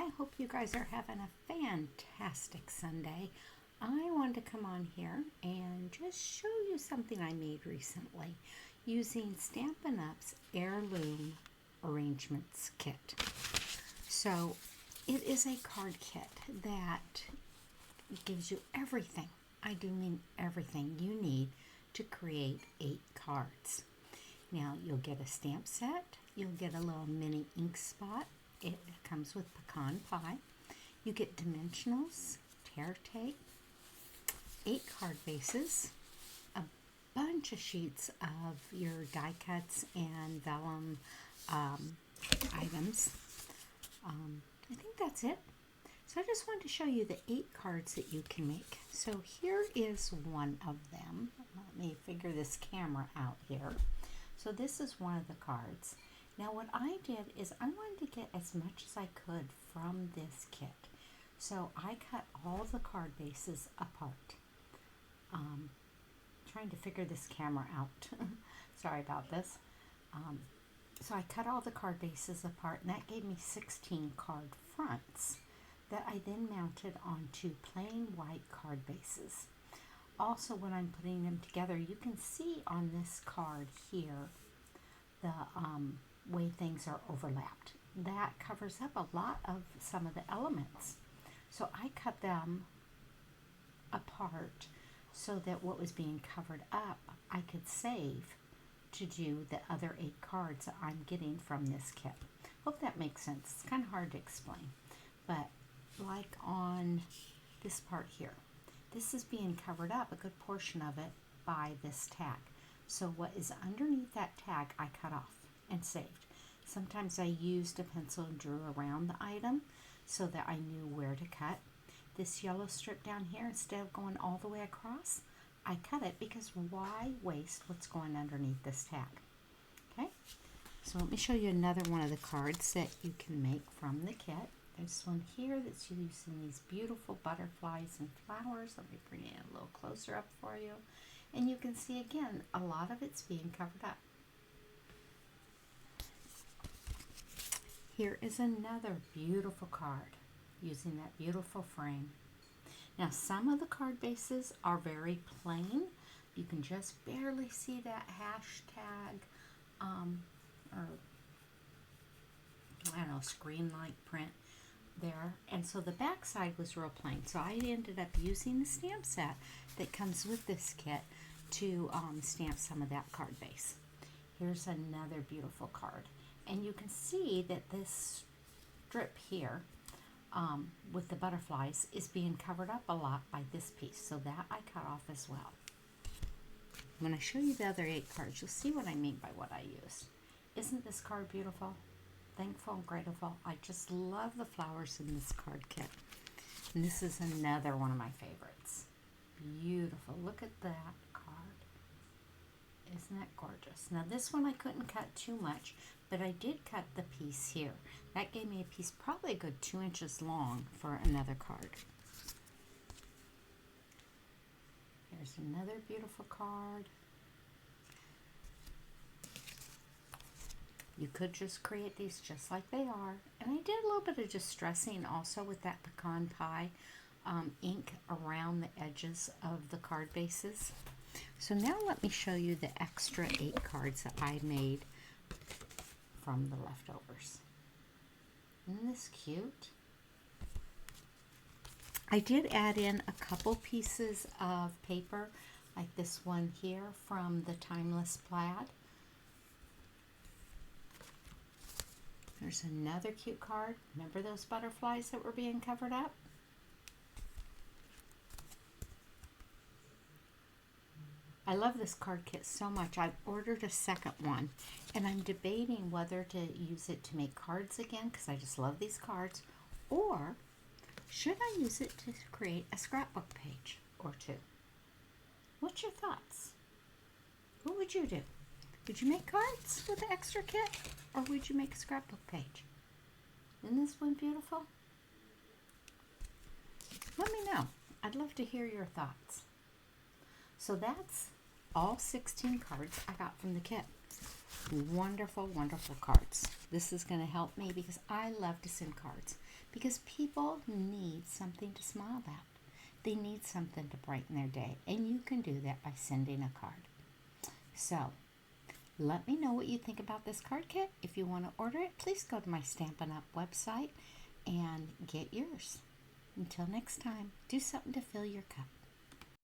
I hope you guys are having a fantastic Sunday. I wanted to come on here and just show you something I made recently using Stampin' Up's Heirloom Arrangements Kit. So it is a card kit that gives you everything, I do mean everything you need to create 8 cards. Now you'll get a stamp set, you'll get a little mini ink spot. It comes with pecan pie. You get dimensionals, tear tape, 8 card bases, a bunch of sheets of your die cuts and vellum items. I think that's it. So I just wanted to show you the 8 cards that you can make. So here is one of them. Let me figure this camera out here. So this is one of the cards. Now what I did is I wanted to get as much as I could from this kit. So I cut all the card bases apart. Trying to figure this camera out. Sorry about this. So I cut all the card bases apart, and that gave me 16 card fronts that I then mounted onto plain white card bases. Also, when I'm putting them together, you can see on this card here the way things are overlapped. That covers up a lot of some of the elements. So I cut them apart so that what was being covered up I could save to do the other 8 cards that I'm getting from this kit. Hope that makes sense. It's kind of hard to explain, but like on this part here, this is being covered up, a good portion of it, by this tag. So what is underneath that tag I cut off and saved. Sometimes I used a pencil and drew around the item so that I knew where to cut. This yellow strip down here, instead of going all the way across, I cut it because why waste what's going underneath this tag? Okay, so let me show you another one of the cards that you can make from the kit. There's one here that's using these beautiful butterflies and flowers. Let me bring it a little closer up for you. And you can see again, a lot of it's being covered up. Here is another beautiful card using that beautiful frame. Now some of the card bases are very plain. You can just barely see that hashtag or I don't know, screen-like print there. And so the back side was real plain. So I ended up using the stamp set that comes with this kit to stamp some of that card base. Here's another beautiful card. And you can see that this strip here with the butterflies is being covered up a lot by this piece. So that I cut off as well. When I show you the other 8 cards, you'll see what I mean by what I used. Isn't this card beautiful? Thankful and grateful. I just love the flowers in this card kit. And this is another one of my favorites. Beautiful. Look at that card. Isn't that gorgeous? Now this one I couldn't cut too much, but I did cut the piece here. That gave me a piece probably a good 2 inches long for another card. Here's another beautiful card. You could just create these just like they are. And I did a little bit of distressing also with that pecan pie ink around the edges of the card bases. So now let me show you the extra 8 cards that I made from the leftovers. Isn't this cute? I did add in a couple pieces of paper, like this one here from the Timeless Plaid. There's another cute card. Remember those butterflies that were being covered up? I love this card kit so much. I've ordered a second one, and I'm debating whether to use it to make cards again, because I just love these cards, or should I use it to create a scrapbook page or 2? What's your thoughts? What would you do? Would you make cards with the extra kit, or would you make a scrapbook page? Isn't this one beautiful? Let me know. I'd love to hear your thoughts. So that's all 16 cards I got from the kit. wonderful, wonderful cards. This is going to help me because I love to send cards because people need something to smile about. They need something to brighten their day, and you can do that by sending a card. So, let me know what you think about this card kit. If you want to order it, please go to my Stampin' Up website and get yours. Until next time, do something to fill your cup.